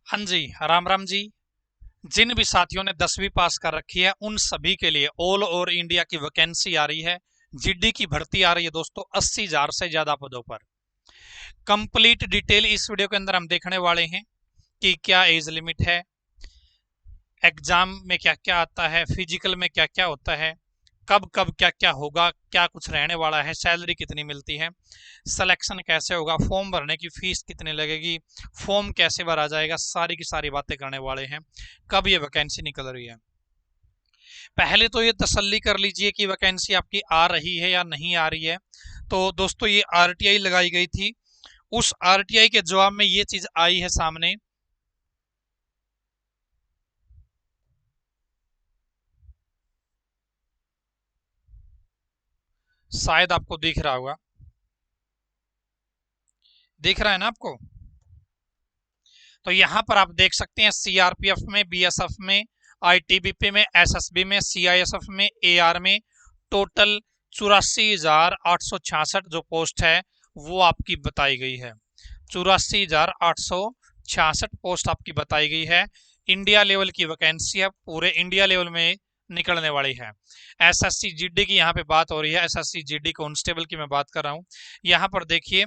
हाँ जी, राम राम जी। जिन भी साथियों ने 10वीं पास कर रखी है उन सभी के लिए ऑल ओवर इंडिया की वैकेंसी आ रही है। जीडी की भर्ती आ रही है दोस्तों, 80,000 से ज्यादा पदों पर। कंप्लीट डिटेल इस वीडियो के अंदर हम देखने वाले हैं कि क्या एज लिमिट है, एग्जाम में क्या क्या आता है, फिजिकल में क्या क्या होता है, कब कब क्या क्या होगा, क्या कुछ रहने वाला है, सैलरी कितनी मिलती है, सिलेक्शन कैसे होगा, फॉर्म भरने की फीस कितनी लगेगी, फॉर्म कैसे भरा जाएगा, सारी की सारी बातें करने वाले हैं। कब ये वैकेंसी निकल रही है, पहले तो ये तसल्ली कर लीजिए कि वैकेंसी आपकी आ रही है या नहीं आ रही है। तो दोस्तों ये आरटीआई लगाई गई थी, उस आरटीआई के जवाब में ये चीज आई है सामने। शायद आपको दिख रहा होगा, दिख रहा है ना आपको? तो यहाँ पर आप देख सकते हैं सीआरपीएफ में, बीएसएफ में, आईटीबीपी में, एसएसबी में, सीआईएसएफ में, एआर में टोटल 84,866 जो पोस्ट है वो आपकी बताई गई है। 84,866 पोस्ट आपकी बताई गई है। इंडिया लेवल की वैकेंसी है, पूरे इंडिया लेवल में निकलने वाली है। एसएससी जीडी की यहाँ पे बात हो रही है, एसएससी जीडी कांस्टेबल की मैं बात कर रहा हूँ। यहाँ पर देखिए,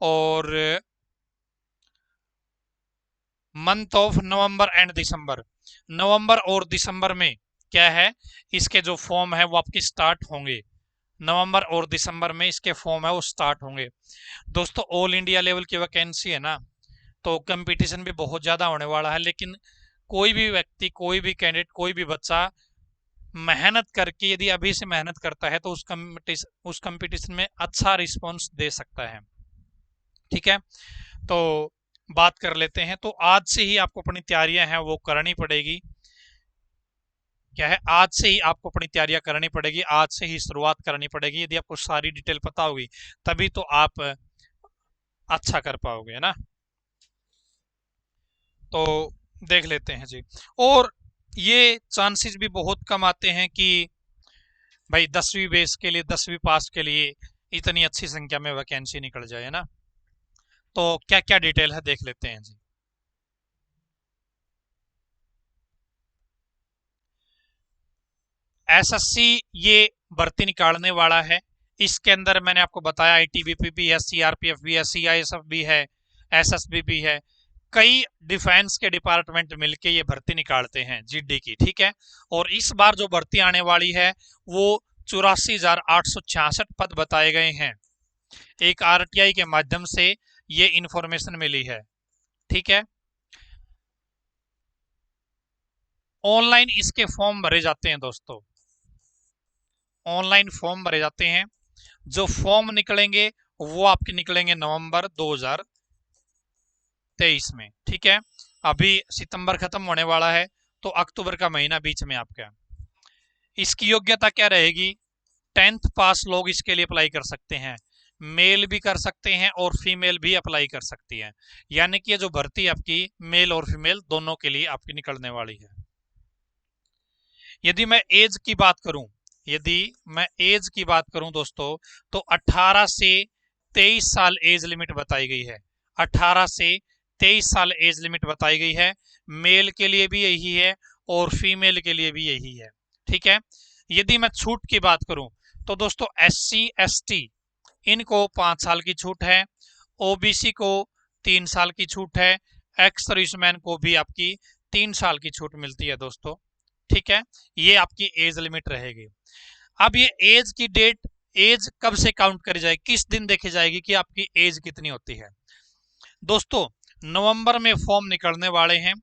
और मंथ ऑफ नवंबर एंड दिसंबर, नवंबर और दिसंबर में क्या है, इसके जो फॉर्म है वो आपके स्टार्ट होंगे। नवंबर और दिसंबर में इसके फॉर्म है वो स्टार्ट होंगे। दोस्तों ऑल इंडिया लेवल की वैकेंसी है ना, तो कंपटीशन भी बहुत ज्यादा होने वाला है। लेकिन कोई भी व्यक्ति, कोई भी कैंडिडेट, कोई भी बच्चा मेहनत करके यदि अभी से मेहनत करता है तो उस कंपटीशन में अच्छा रिस्पॉन्स दे सकता है। ठीक है, तो बात कर लेते हैं। तो आज से ही आपको अपनी तैयारियां हैं वो करनी पड़ेगी। क्या है, आज से ही आपको अपनी तैयारियां करनी पड़ेगी, आज से ही शुरुआत करनी पड़ेगी। यदि आपको सारी डिटेल पता होगी तभी तो आप अच्छा कर पाओगे, है ना। तो देख लेते हैं जी। और ये चांसेस भी बहुत कम आते हैं कि भाई 10वीं बेस के लिए, 10वीं पास के लिए इतनी अच्छी संख्या में वैकेंसी निकल जाए, है ना। तो क्या क्या डिटेल है देख लेते हैं जी। एसएससी ये भर्ती निकालने वाला है। इसके अंदर मैंने आपको बताया आईटीबीपी भी है, सीआरपीएफ भी है, सीआईएसएफ भी है, एसएसबी भी है। कई डिफेंस के डिपार्टमेंट मिलके ये भर्ती निकालते हैं जीडी की। ठीक है, और इस बार जो भर्ती आने वाली है वो 84,866 पद बताए गए हैं। एक आरटीआई के माध्यम से ये इंफॉर्मेशन मिली है। ठीक है, ऑनलाइन इसके फॉर्म भरे जाते हैं दोस्तों, ऑनलाइन फॉर्म भरे जाते हैं। जो फॉर्म निकलेंगे वो आपके निकलेंगे नवंबर 2023 में। ठीक है, अभी सितंबर खत्म होने वाला है तो अक्टूबर का महीना बीच में आपका। इसकी योग्यता क्या रहेगी, 10th पास लोग इसके लिए अप्लाई कर सकते हैं। मेल भी कर सकते हैं और फीमेल भी अप्लाई कर सकती है। यानी कि ये जो भर्ती आपकी मेल और फीमेल दोनों के लिए आपकी निकलने वाली है। यदि मैं एज की बात करूं, यदि मैं एज की बात करूं दोस्तों, तो 18 से 23 साल एज लिमिट बताई गई है। 18 से 23 साल एज लिमिट बताई गई है। मेल के लिए भी यही है और फीमेल के लिए भी यही है। ठीक है, यदि मैं छूट की बात करूं तो दोस्तों SC ST इनको 5 साल की छूट है, ओबीसी को 3 साल की छूट है, एक्स सर्विसमैन को भी आपकी 3 साल की छूट मिलती है दोस्तों। ठीक है, ये आपकी एज लिमिट रहेगी। अब ये एज की डेट, एज कब से काउंट करी जाएगी, किस दिन देखी जाएगी कि आपकी एज कितनी होती है। दोस्तों नवंबर में फॉर्म निकलने वाले हैं,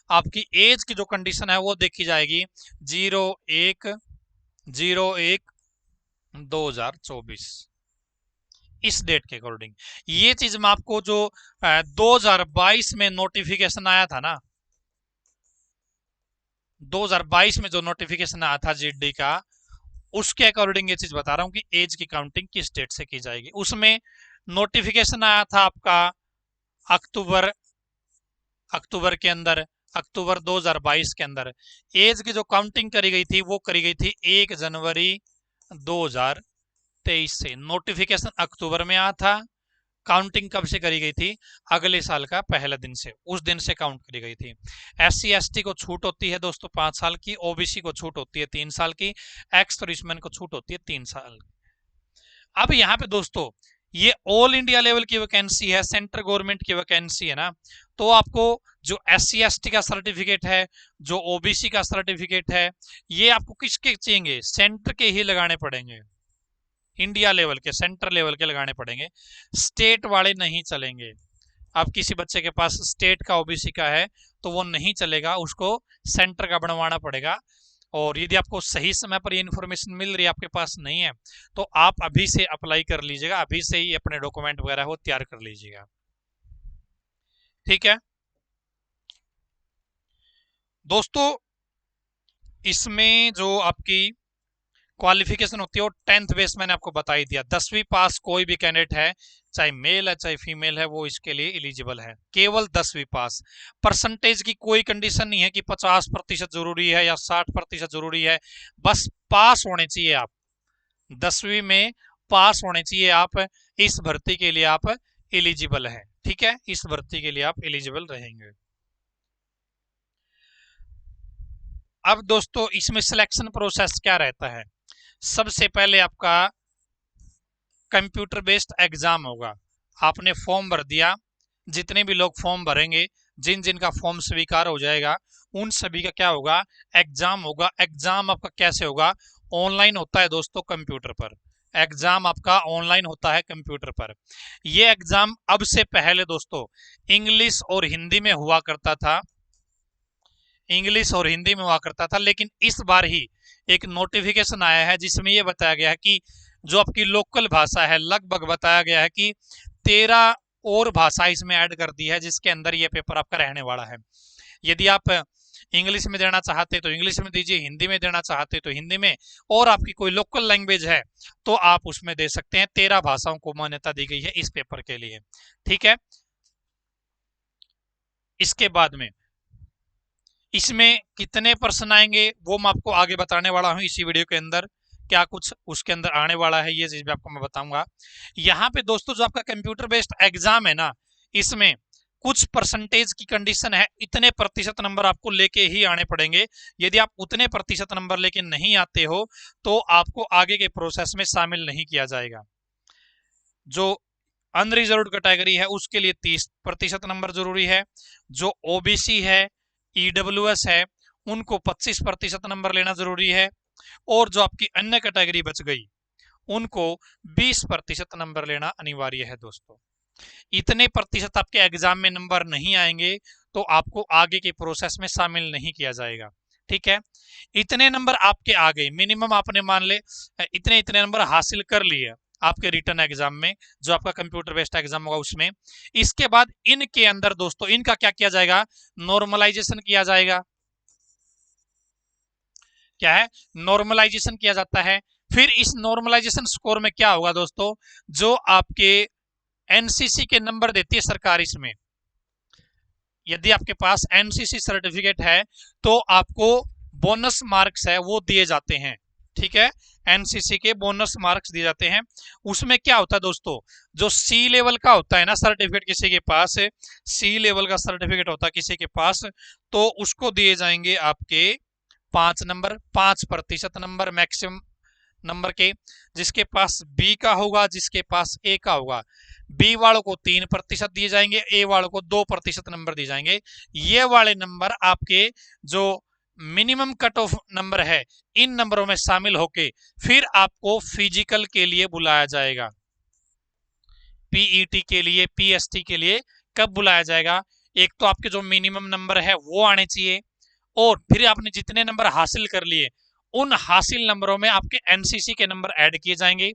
आपकी एज की जो कंडीशन है वो देखी जाएगी 01/01/2024, इस डेट के अकॉर्डिंग। ये चीज मैं आपको जो 2022 में नोटिफिकेशन आया था ना, 2022 में जो नोटिफिकेशन आया था जीडी का, उसके अकॉर्डिंग ये चीज बता रहा हूँ कि एज की काउंटिंग किस डेट से की जाएगी। उसमें नोटिफिकेशन आया था आपका अक्टूबर, अक्टूबर के अंदर, अक्टूबर 2022 के अंदर एज की जो काउंटिंग करी गई थी वो करी गई थी 1 जनवरी 2023 से। नोटिफिकेशन अक्टूबर में आया था, काउंटिंग कब से करी गई थी? अगले साल का पहले दिन से, उस दिन से काउंट करी गई थी। SC ST को छूट होती है दोस्तों 5 साल की, OBC को छूट होती है 3 साल की, एक्स सर्विसमैन को छूट होती है 3 साल। अब यहाँ पे दोस्तों ये ऑल इंडिया लेवल की वैकेंसी है, सेंट्रल गवर्नमेंट की वैकेंसी है ना, तो आपको जो SC ST का सर्टिफिकेट है, जो OBC का सर्टिफिकेट है, ये आपको किसके चाहिए? सेंटर के ही लगाने पड़ेंगे, इंडिया लेवल के, सेंटर लेवल के लगाने पड़ेंगे, स्टेट वाले नहीं चलेंगे। अब किसी बच्चे के पास स्टेट का OBC का है तो वो नहीं चलेगा, उसको सेंटर का बनवाना पड़ेगा। और यदि आपको सही समय पर ये इन्फॉर्मेशन मिल रही है, आपके पास नहीं है, तो आप अभी से अप्लाई कर लीजिएगा, अभी से ही अपने डॉक्यूमेंट वगैरह वो तैयार कर लीजिएगा, ठीक है दोस्तों। इसमें जो आपकी क्वालिफिकेशन होती है वो 10th बेस मैंने आपको बता ही दिया। 10वीं पास कोई भी कैंडिडेट है, चाहे मेल है चाहे फीमेल है, वो इसके लिए एलिजिबल है, केवल 10वीं पास। परसेंटेज की कोई कंडीशन नहीं है कि 50% जरूरी है या 60% जरूरी है, बस पास होने चाहिए आप, 10वीं में पास होने चाहिए आप, इस भर्ती के लिए आप एलिजिबल है, ठीक है, इस भर्ती के लिए आप एलिजिबल रहेंगे। अब दोस्तों इसमें सिलेक्शन प्रोसेस क्या रहता है? सबसे पहले आपका कंप्यूटर बेस्ड एग्जाम होगा। आपने फॉर्म भर दिया, जितने भी लोग फॉर्म भरेंगे, जिन जिन का फॉर्म स्वीकार हो जाएगा, उन सभी का क्या होगा? एग्जाम होगा। एग्जाम आपका कैसे होगा? ऑनलाइन होता है दोस्तों, कंप्यूटर पर। एग्जाम आपका ऑनलाइन होता है कंप्यूटर पर। यह एग्जाम अब से पहले दोस्तों इंग्लिश और हिंदी में हुआ करता था, इंग्लिश और हिंदी में हुआ करता था, लेकिन इस बार ही एक नोटिफिकेशन आया है जिसमें यह बताया गया है कि जो आपकी लोकल भाषा है, लगभग बताया गया है कि 13 और भाषा इसमें ऐड कर दी है, जिसके अंदर यह पेपर आपका रहने वाला है। यदि आप इंग्लिश में देना चाहते तो इंग्लिश में दीजिए, हिंदी में देना चाहते तो हिंदी में, और आपकी कोई लोकल लैंग्वेज है तो आप उसमें दे सकते हैं। 13 भाषाओं को मान्यता दी गई है इस पेपर के लिए, ठीक है। इसके बाद में इसमें कितने प्रश्न आएंगे वो मैं आपको आगे बताने वाला हूं इसी वीडियो के अंदर, क्या कुछ उसके अंदर आने वाला है ये चीज भी आपको मैं बताऊंगा। यहाँ पे दोस्तों जो आपका कंप्यूटर बेस्ड एग्जाम है ना, इसमें कुछ परसेंटेज की कंडीशन है, इतने प्रतिशत नंबर आपको लेके ही आने पड़ेंगे। यदि आप उतने प्रतिशत नंबर लेके नहीं आते हो तो आपको आगे के प्रोसेस में शामिल नहीं किया जाएगा। जो अनरिजर्व्ड कैटेगरी है उसके लिए 30% नंबर जरूरी है, जो OBC है, EWS है, उनको 25% नंबर लेना जरूरी है, और जो आपकी अन्य कैटेगरी बच गई उनको 20% नंबर लेना अनिवार्य है दोस्तों। इतने प्रतिशत आपके एग्जाम में नंबर नहीं आएंगे तो आपको आगे के प्रोसेस में शामिल नहीं किया जाएगा, ठीक है। इतने नंबर आपके आ गए, मिनिमम आपने मान ले इतने इतने नंबर हासिल कर लिए आपके रिटर्न एग्जाम में, जो आपका कंप्यूटर बेस्ड एग्जाम होगा उसमें। इसके बाद इनके अंदर दोस्तों इनका क्या किया जाएगा? नॉर्मलाइजेशन किया जाएगा। क्या है? नॉर्मलाइजेशन किया जाता है। फिर इस नॉर्मलाइजेशन स्कोर में क्या होगा दोस्तों? जो आपके NCC के नंबर देती है सरकार, इसमें यदि आपके पास NCC सर्टिफिकेट है तो आपको बोनस मार्क्स है वो दिए जाते हैं, ठीक है। NCC के बोनस मार्क्स दिए जाते हैं। उसमें क्या होता है दोस्तों? जो C लेवल का होता है ना सर्टिफिकेट, किसी के पास C लेवल का सर्टिफिकेट होता है किसी के पास, तो उसको दिए जाएंगे आपके 5 नंबर, 5% नंबर मैक्सिमम नंबर के। जिसके पास B का होगा, जिसके पास A का होगा, B वालों को 3% दिए जाएंगे, A वालों को 2% नंबर दिए जाएंगे। ये वाले नंबर आपके जो मिनिमम कट ऑफ नंबर है, इन नंबरों में शामिल होके फिर आपको फिजिकल के लिए बुलाया जाएगा। PET के लिए, PST के लिए कब बुलाया जाएगा? एक तो आपके जो मिनिमम नंबर है वो आने चाहिए, और फिर आपने जितने नंबर हासिल कर लिए उन हासिल नंबरों में आपके NCC के नंबर ऐड किए जाएंगे।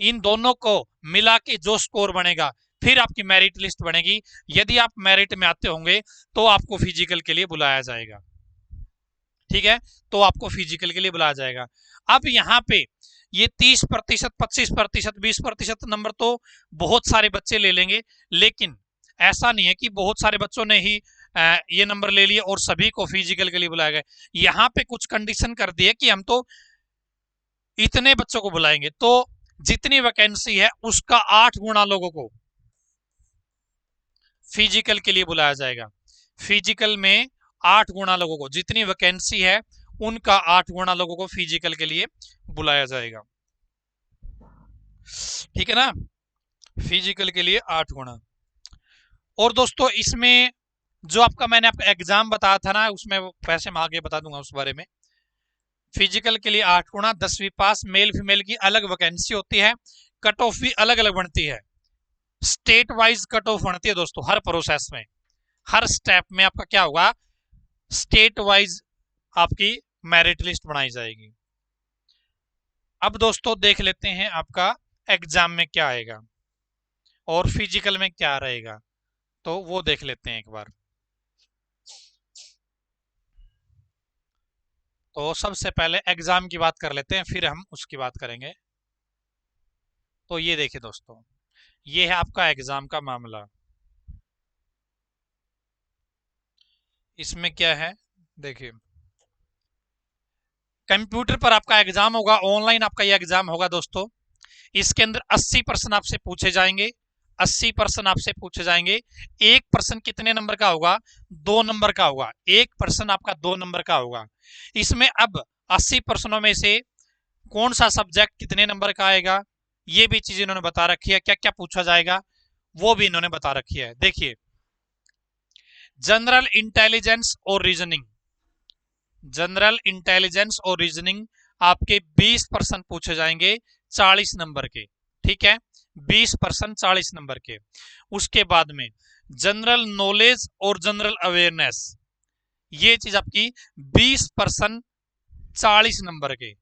इन दोनों को मिला के जो स्कोर बनेगा फिर आपकी मेरिट लिस्ट बनेगी। यदि आप मेरिट में आते होंगे तो आपको फिजिकल के लिए बुलाया जाएगा, ठीक है। तो आपको फिजिकल के लिए बुलाया जाएगा। अब यहाँ पे ये 30%, 25%, 20% नंबर तो बहुत सारे बच्चे ले लेंगे, लेकिन ऐसा नहीं है कि बहुत सारे बच्चों ने ही ये नंबर ले लिए और सभी को फिजिकल के लिए बुलाया गया। यहाँ पे कुछ कंडीशन कर दी है कि हम तो इतने बच्चों को बुलाएंगे, तो जितनी वैकेंसी है उसका 8 गुना लोगों को फिजिकल के लिए बुलाया जाएगा। फिजिकल में 8 गुना लोगों को, जितनी वैकेंसी है उनका 8 गुना लोगों को फिजिकल के लिए बुलाया जाएगा। ठीक है ना, फिजिकल के लिए 8 गुना। और दोस्तों इसमें जो आपका मैंने आपका एग्जाम बताया था ना, उसमें वैसे मैं आगे बता दूंगा उस बारे में। फिजिकल के लिए 8 गुना, 10वीं पास, मेल फीमेल की अलग वैकेंसी होती है, कट ऑफ भी अलग अलग बनती है, स्टेट वाइज कट ऑफ बनती है दोस्तों। हर प्रोसेस में, हर स्टेप में आपका क्या होगा, स्टेट वाइज आपकी मेरिट लिस्ट बनाई जाएगी। अब दोस्तों देख लेते हैं आपका एग्जाम में क्या आएगा और फिजिकल में क्या रहेगा, तो वो देख लेते हैं एक बार। तो सबसे पहले एग्जाम की बात कर लेते हैं, फिर हम उसकी बात करेंगे। तो ये देखिए दोस्तों, ये है आपका एग्जाम का मामला। इसमें क्या है देखिए, कंप्यूटर पर आपका एग्जाम होगा, ऑनलाइन आपका ये एग्जाम होगा दोस्तों। इसके अंदर 80% आपसे पूछे जाएंगे, 80% आपसे पूछे जाएंगे। 1% कितने नंबर का होगा, 2 नंबर का होगा। 1% आपका 2 नंबर का होगा। इसमें अब 80% में से कौन सा सब्जेक्ट कितने नंबर का आएगा, ये भी चीज इन्होंने बता रखी है। क्या क्या पूछा जाएगा वो भी इन्होंने बता रखी है। देखिए, जनरल इंटेलिजेंस और रीजनिंग, जनरल इंटेलिजेंस और रीजनिंग आपके 20% पूछे जाएंगे 40 नंबर के। ठीक है, 20% 40 नंबर के। उसके बाद में जनरल नॉलेज और जनरल अवेयरनेस, ये चीज आपकी 20% 40 नंबर के।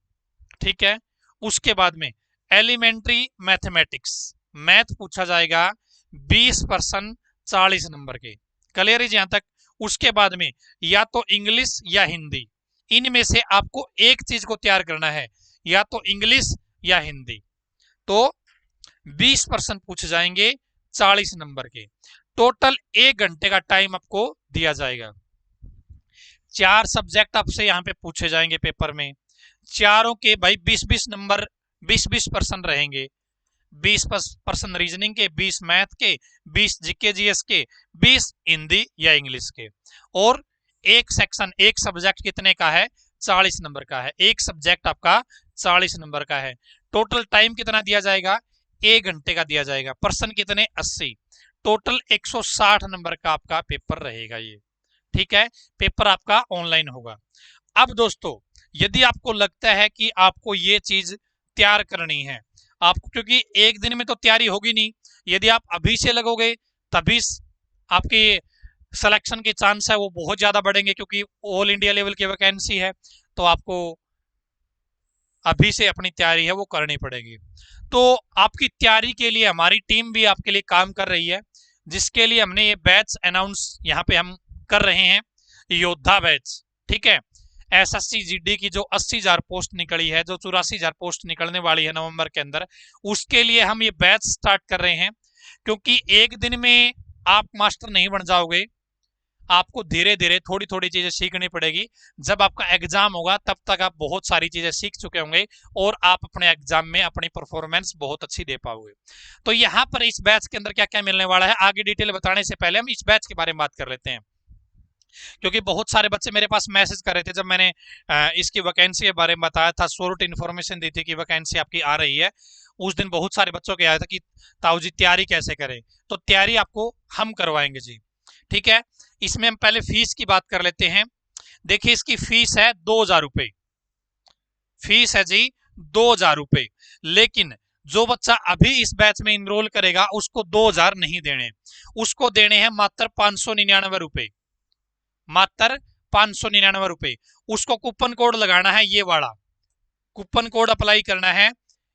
ठीक है, उसके बाद में एलिमेंट्री मैथमेटिक्स, मैथ पूछा जाएगा 20% 40 नंबर के। क्लियर है जी यहां तक। उसके बाद में या तो इंग्लिश या हिंदी, इनमें से आपको एक चीज को तैयार करना है, या तो इंग्लिश या हिंदी। तो 20% पूछ जाएंगे 40 नंबर के। टोटल 1 घंटे का टाइम आपको दिया जाएगा। 4 सब्जेक्ट आपसे यहाँ पे पूछे जाएंगे पेपर में, चारों के भाई 20-20 नंबर, 20-20% रहेंगे। 20% रीजनिंग के, 20 मैथ के, 20 जीके जीएस के, 20 हिंदी या इंग्लिश के। और एक सेक्शन, एक सब्जेक्ट कितने का है, 40 नंबर का है। एक सब्जेक्ट आपका 40 नंबर का है। टोटल टाइम कितना दिया जाएगा, 1 घंटे का दिया जाएगा। पर्सन कितने, 80। टोटल 160 नंबर का आपका पेपर रहेगा ये। ठीक है, पेपर आपका ऑनलाइन होगा। अब दोस्तों यदि आपको लगता है कि आपको ये चीज तैयार करनी है आपको, क्योंकि एक दिन में तो तैयारी होगी नहीं, यदि आप अभी से लगोगे तभी आपके सिलेक्शन के चांस है वो बहुत ज्यादा बढ़ेंगे, क्योंकि ऑल इंडिया लेवल की वैकेंसी है। तो आपको अभी से अपनी तैयारी है वो करनी पड़ेगी। तो आपकी तैयारी के लिए हमारी टीम भी आपके लिए काम कर रही है, जिसके लिए हमने ये बैच अनाउंस यहाँ पे हम कर रहे हैं, योद्धा बैच। ठीक है, एसएससी जीडी की जो 80,000 पोस्ट निकली है, जो 84,000 पोस्ट निकलने वाली है नवंबर के अंदर, उसके लिए हम ये बैच स्टार्ट कर रहे हैं। क्योंकि एक दिन में आप मास्टर नहीं बन जाओगे, आपको धीरे धीरे थोड़ी थोड़ी चीजें सीखनी पड़ेगी। जब आपका एग्जाम होगा तब तक आप बहुत सारी चीजें सीख चुके होंगे और आप अपने एग्जाम में अपनी परफॉर्मेंस बहुत अच्छी दे पाओगे। तो यहाँ पर इस बैच के अंदर क्या क्या मिलने वाला है, आगे डिटेल बताने से पहले हम इस बैच के बारे में बात कर लेते हैं। क्योंकि बहुत सारे बच्चे मेरे पास मैसेज कर रहे थे, जब मैंने इसकी वैकेंसी के बारे में बताया था, शॉर्ट इन्फॉर्मेशन दी थी कि वैकेंसी आपकी आ रही है, उस दिन बहुत सारे बच्चों के आया था कि ताऊ जी तैयारी कैसे करें। तो तैयारी आपको हम करवाएंगे जी। ठीक है, इसमें हम पहले फीस की बात कर लेते हैं। देखिए, इसकी फीस है 2,000 रुपए, फीस है जी 2,000 रुपए। लेकिन जो बच्चा अभी इस बैच में इनरोल करेगा उसको 2,000 नहीं देने, उसको देने हैं मात्र 599 रुपए, मात्र 599 रुपए। उसको कूपन कोड लगाना है, ये वाला कूपन कोड अप्लाई करना है।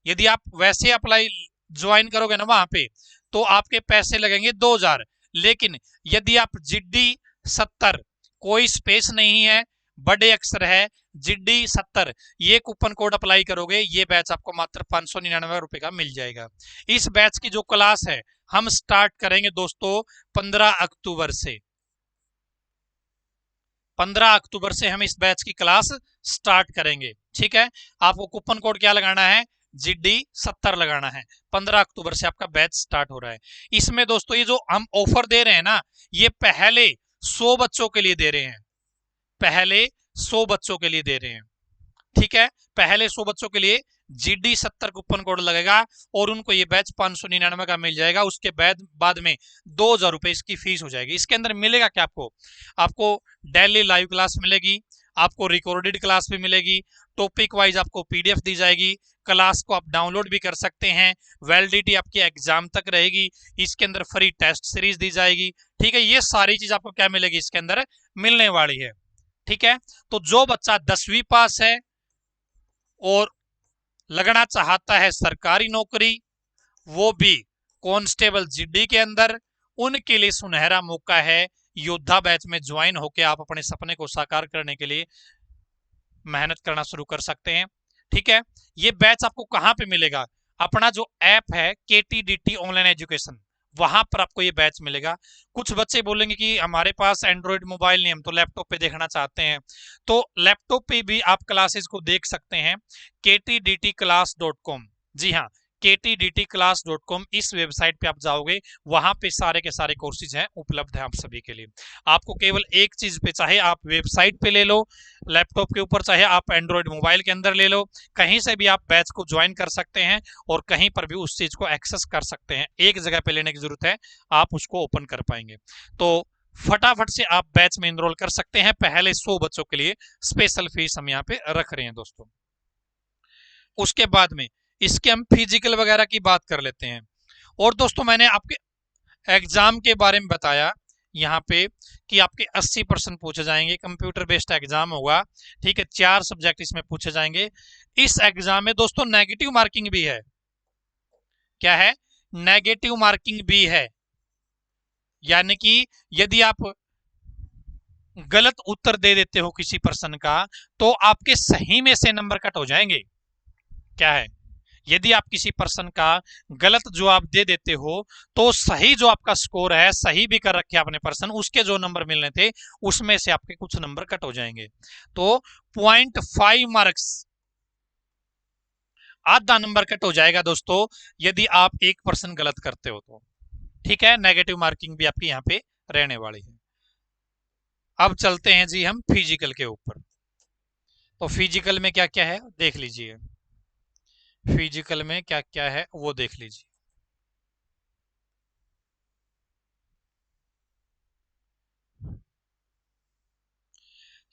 यदि आप वैसे अप्लाई ज्वाइन करोगे ना वहां पे, तो आपके पैसे लगेंगे 2,000। लेकिन यदि आप जिड्डी 70, कोई स्पेस नहीं है, बड़े अक्षर है, जिड्डी 70, ये कूपन कोड अप्लाई करोगे, ये बैच आपको मात्र 599 रुपए का मिल जाएगा। इस बैच की जो क्लास है हम स्टार्ट करेंगे दोस्तों 15 अक्टूबर से। 15 अक्टूबर से हम इस बैच की क्लास स्टार्ट करेंगे। ठीक है, आपको कूपन कोड क्या लगाना है, GD 70 लगाना है। 15 अक्टूबर से आपका बैच स्टार्ट हो रहा है। इसमें दोस्तों ये जो हम ऑफर दे रहे हैं ना, ये पहले 100 बच्चों के लिए दे रहे हैं, पहले 100 बच्चों के लिए दे रहे हैं, ठीक है। पहले 100 बच्चों के लिए GD 70 कूपन कोड लगेगा और उनको ये बैच 599 का मिल जाएगा। उसके बाद में 2000 रुपए इसकी फीस हो जाएगी। इसके अंदर मिलेगा क्या आपको? आपको डेली लाइव क्लास मिलेगी, आपको रिकॉर्डेड क्लास भी मिलेगी, टॉपिक वाइज आपको PDF दी जाएगी, क्लास को आप डाउनलोड भी कर सकते हैं, वैलिडिटी आपकी एग्जाम तक रहेगी, इसके अंदर फ्री टेस्ट सीरीज दी जाएगी, ठीक है। ये सारी चीज आपको क्या मिलेगी इसके अंदर मिलने वाली है, ठीक है। तो जो बच्चा 10वीं पास है और लगना चाहता है सरकारी नौकरी, वो भी कांस्टेबल GD के अंदर, उनके लिए सुनहरा मौका है। योद्धा बैच में ज्वाइन होकर आप अपने सपने को साकार करने के लिए मेहनत करना शुरू कर सकते हैं, ठीक है। ये बैच आपको कहां पे मिलेगा? अपना जो ऐप है KTDT ऑनलाइन एजुकेशन, वहां पर आपको ये बैच मिलेगा। कुछ बच्चे बोलेंगे कि हमारे पास एंड्रॉइड मोबाइल नहीं, हम तो लैपटॉप पे देखना चाहते हैं, तो लैपटॉप पे भी आप क्लासेस को देख सकते हैं ktdtclass.com। जी हाँ, ktdtclass.com, इस वेबसाइट पे आप जाओगे, वहां पे सारे के सारे कोर्सेज हैं, उपलब्ध है आप सभी के लिए। आपको केवल एक चीज पे, चाहे आप वेबसाइट पे ले लो लैपटॉप के ऊपर, चाहे आप एंड्रॉइड मोबाइल के अंदर ले लो, कहीं से भी आप बैच को ज्वाइन कर सकते हैं और कहीं पर भी उस चीज को एक्सेस कर सकते हैं। एक जगह पे लेने की जरूरत है, आप उसको ओपन कर पाएंगे। तो फटाफट से आप बैच में इनरोल कर सकते हैं। पहले 100 बच्चों के लिए स्पेशल फीस हम यहाँ पे रख रहे हैं दोस्तों। उसके बाद में इसके हम फिजिकल वगैरह की बात कर लेते हैं। और दोस्तों मैंने आपके एग्जाम के बारे में बताया यहाँ पे कि आपके 80% पूछे जाएंगे, कंप्यूटर बेस्ड एग्जाम होगा, ठीक है। 4 सब्जेक्ट इसमें पूछे जाएंगे। इस एग्जाम में दोस्तों नेगेटिव मार्किंग भी है। क्या है? नेगेटिव मार्किंग भी है, यानी कि यदि आप गलत उत्तर दे देते हो किसी प्रश्न का, तो आपके सही में से नंबर कट हो जाएंगे। क्या है? यदि आप किसी प्रश्न का गलत जवाब दे देते हो, तो सही जो आपका स्कोर है, सही भी कर रखे आपने प्रश्न, उसके जो नंबर मिलने थे उसमें से आपके कुछ नंबर कट हो जाएंगे। तो 0.5 मार्क्स, आधा नंबर कट हो जाएगा दोस्तों, यदि आप एक प्रश्न गलत करते हो तो, ठीक है। नेगेटिव मार्किंग भी आपकी यहाँ पे रहने वाली है। अब चलते हैं जी हम फिजिकल के ऊपर। तो फिजिकल में क्या क्या है देख लीजिए, फिजिकल में क्या क्या है वो देख लीजिए।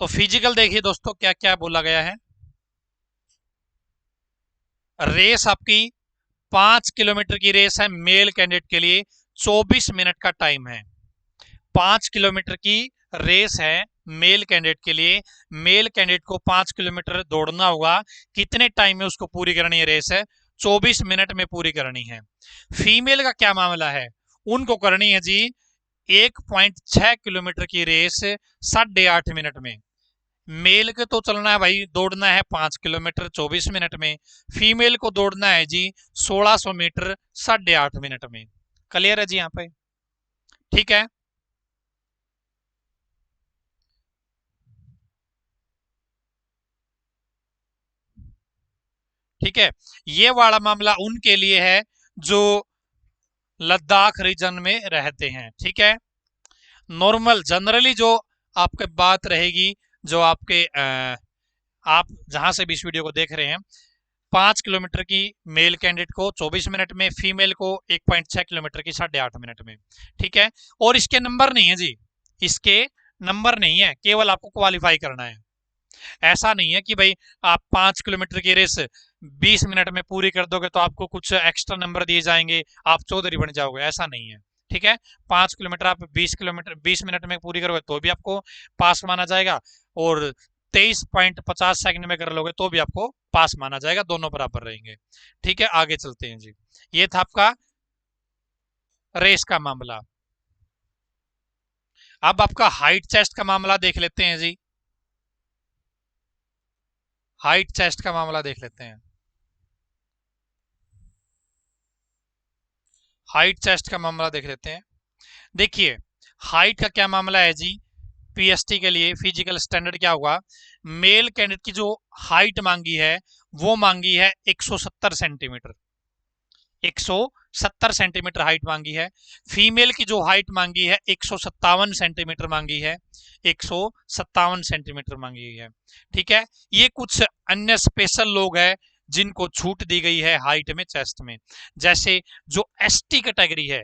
तो फिजिकल देखिए दोस्तों क्या क्या बोला गया है। रेस आपकी 5 किलोमीटर की रेस है, मेल कैंडिडेट के लिए 24 मिनट का टाइम है। 5 किलोमीटर की रेस है मेल कैंडिडेट के लिए। मेल कैंडिडेट को 5 किलोमीटर दौड़ना होगा। कितने टाइम में उसको पूरी करनी है रेस? है 24 मिनट में पूरी करनी है। फीमेल का क्या मामला है? उनको करनी है जी 1.6 किलोमीटर की रेस 8.5 मिनट में। मेल के तो चलना है भाई, दौड़ना है 5 किलोमीटर 24 मिनट में, फीमेल को दौड़ना है जी 1600 मीटर 8.5 मिनट में। क्लियर है जी यहाँ पे? ठीक है। ठीक है, ये वाला मामला उनके लिए है जो लद्दाख रीजन में रहते हैं, ठीक है। नॉर्मल जनरली जो आपके बात रहेगी, जो आपके आप जहां से भी इस वीडियो को देख रहे हैं, 5 किलोमीटर की मेल कैंडिडेट को 24 मिनट में, फीमेल को 1.6 किलोमीटर की 8.5 मिनट में, ठीक है। और इसके नंबर नहीं है जी, इसके नंबर नहीं है, केवल आपको क्वालिफाई करना है। ऐसा नहीं है कि भाई आप 5 किलोमीटर की रेस 20 मिनट में पूरी कर दोगे तो आपको कुछ एक्स्ट्रा नंबर दिए जाएंगे, आप चौधरी बन जाओगे, ऐसा नहीं है, ठीक है। 5 किलोमीटर आप 20 मिनट में पूरी करोगे तो भी आपको पास माना जाएगा, और 23.50 सेकंड में कर लोगे तो भी आपको पास माना जाएगा, दोनों बराबर रहेंगे, ठीक है। आगे चलते हैं जी, ये था आपका रेस का मामला। अब आपका हाइट चेस्ट का मामला देख लेते हैं जी। हाइट चेस्ट का मामला देख लेते हैं। हाइट चेस्ट का मामला देख लेते हैं। देखिए हाइट का क्या मामला है जी, PST के लिए फिजिकल स्टैंडर्ड क्या होगा, मेल कैंडिडेट की जो हाइट मांगी है वो मांगी है 170 सेंटीमीटर, 170 सेंटीमीटर हाइट मांगी है। फीमेल की जो हाइट मांगी है 157 सेंटीमीटर मांगी है, 157 सेंटीमीटर मांगी है। ठीक है, ये कुछ अन्य स्पेशल लोग हैं जिनको छूट दी गई है हाइट में, चेस्ट में। जैसे जो एसटी कैटेगरी है,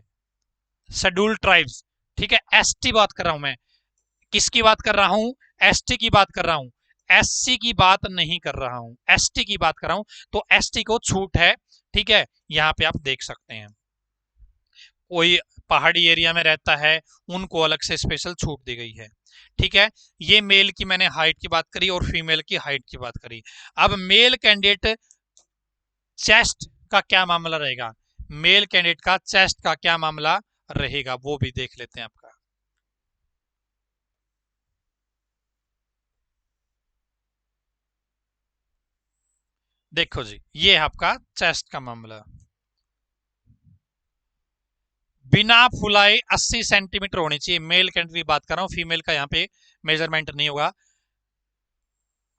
शेड्यूल्ड ट्राइब्स, ठीक है, एसटी बात कर रहा हूं मैं, किसकी बात कर रहा हूं, एसटी की बात कर रहा हूं, एससी की बात नहीं कर रहा हूं, एसटी की बात कर रहा हूं। तो एसटी को छूट है, ठीक है, यहां पे आप देख सकते हैं। कोई पहाड़ी एरिया में रहता है, उनको अलग से स्पेशल छूट दी गई है। ठीक है, ये मेल की मैंने हाइट की बात करी और फीमेल की हाइट की बात करी। अब मेल कैंडिडेट चेस्ट का क्या मामला रहेगा, मेल कैंडिडेट का चेस्ट का क्या मामला रहेगा, वो भी देख लेते हैं आपका। देखो जी, ये है आपका चेस्ट का मामला। बिना फुलाए 80 सेंटीमीटर होनी चाहिए, मेल कैंडिडेट की बात कर रहा हूं, फीमेल का यहाँ पे मेजरमेंट नहीं होगा।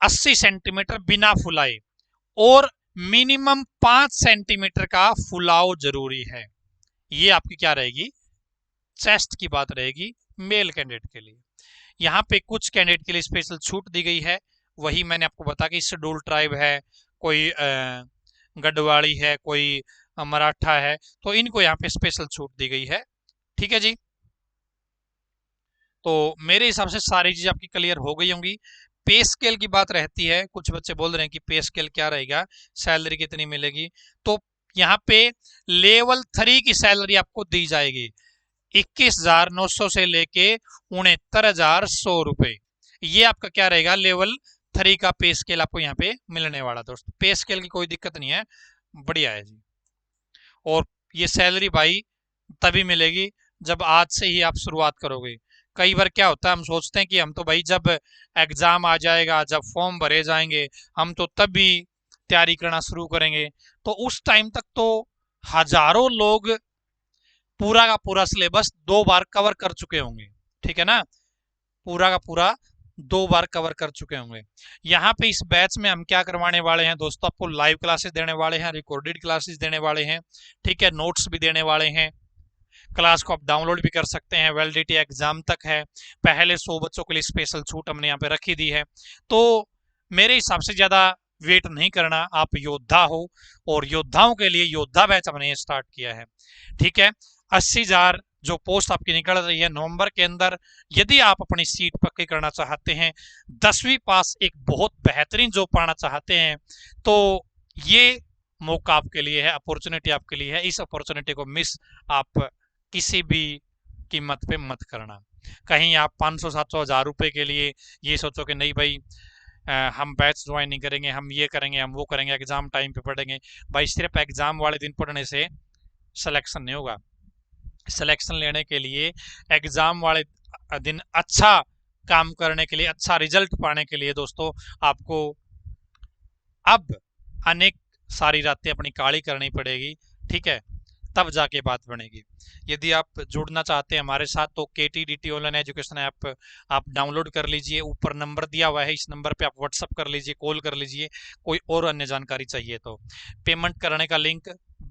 80 सेंटीमीटर बिना फुलाए, और मिनिमम 5 सेंटीमीटर का फुलाव जरूरी है। ये आपकी क्या रहेगी, चेस्ट की बात रहेगी मेल कैंडिडेट के लिए। यहाँ पे कुछ कैंडिडेट के लिए स्पेशल छूट दी गई है, वही मैंने आपको बताया कि शेड्यूल ट्राइब है, कोई गढ़वाली है, कोई मराठा है, तो इनको यहाँ पे स्पेशल छूट दी गई है। ठीक है जी, तो मेरे हिसाब से सारी चीज आपकी क्लियर हो गई होंगी। पे स्केल की बात रहती है, कुछ बच्चे बोल रहे हैं कि पे स्केल क्या रहेगा, सैलरी कितनी मिलेगी। तो यहाँ पे लेवल 3 की सैलरी आपको दी जाएगी 21,900 से लेके 69,100 रुपए। ये आपका क्या रहेगा, लेवल 3 का पे स्केल आपको यहाँ पे मिलने वाला। दोस्तों पे स्केल की कोई दिक्कत नहीं है, बढ़िया है जी। और ये सैलरी भाई तभी मिलेगी जब आज से ही आप शुरुआत करोगे। कई बार क्या होता है, हम सोचते हैं कि हम तो भाई जब एग्जाम आ जाएगा, जब फॉर्म भरे जाएंगे, हम तो तब भी तैयारी करना शुरू करेंगे। तो उस टाइम तक तो हजारों लोग पूरा का पूरा सिलेबस 2 बार कवर कर चुके होंगे। ठीक है ना, पूरा का पूरा 2 बार कवर कर चुके होंगे। यहाँ पे इस बैच में हम क्या करवाने वाले हैं दोस्तों, आपको लाइव क्लासेस देने वाले हैं, रिकॉर्डेड क्लासेस देने वाले हैं, ठीक है, नोट्स भी देने वाले हैं। क्लास को आप डाउनलोड भी कर सकते हैं, वैलिडिटी एग्जाम तक है। पहले 100 बच्चों के लिए स्पेशल छूट हमने यहाँ पे रखी दी है। तो मेरे हिसाब से ज्यादा वेट नहीं करना, आप योद्धा हो, और योद्धाओं के लिए योद्धा बैच हमने स्टार्ट किया है। ठीक है, 80,000 जो पोस्ट आपकी निकल रही है नवंबर के अंदर, यदि आप अपनी सीट पक्की करना चाहते हैं, 10वीं पास एक बहुत बेहतरीन जॉब पाना चाहते हैं, तो ये मौका आपके लिए है, अपॉर्चुनिटी आपके लिए है। इस अपॉर्चुनिटी को मिस आप किसी भी कीमत पे मत करना। कहीं आप 500, 700, 1,000 रुपए के लिए ये सोचो कि नहीं भाई हम बैच ज्वाइन नहीं करेंगे, हम ये करेंगे, हम वो करेंगे, एग्जाम टाइम पे पढ़ेंगे। भाई सिर्फ एग्जाम वाले दिन पढ़ने से सिलेक्शन नहीं होगा। सिलेक्शन लेने के लिए, एग्जाम वाले दिन अच्छा काम करने के लिए, अच्छा रिजल्ट पाने के लिए दोस्तों, आपको अब अनेक सारी रातें अपनी काली करनी पड़ेगी। ठीक है, तब जाके बात बनेगी। यदि आप जुड़ना चाहते हैं हमारे साथ, तो KTDT ऑनलाइन एजुकेशन ऐप आप डाउनलोड कर लीजिए, ऊपर नंबर दिया हुआ है, इस नंबर पे आप व्हाट्सअप कर लीजिए, कॉल कर लीजिए, कोई और अन्य जानकारी चाहिए तो। पेमेंट करने का लिंक,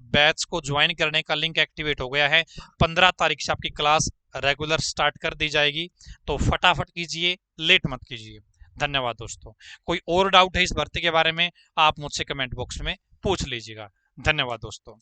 बैच को ज्वाइन करने का लिंक एक्टिवेट हो गया है। 15 तारीख से आपकी क्लास रेगुलर स्टार्ट कर दी जाएगी, तो फटाफट कीजिए, लेट मत कीजिए। धन्यवाद दोस्तों। कोई और डाउट है इस भर्ती के बारे में, आप मुझसे कमेंट बॉक्स में पूछ लीजिएगा। धन्यवाद दोस्तों।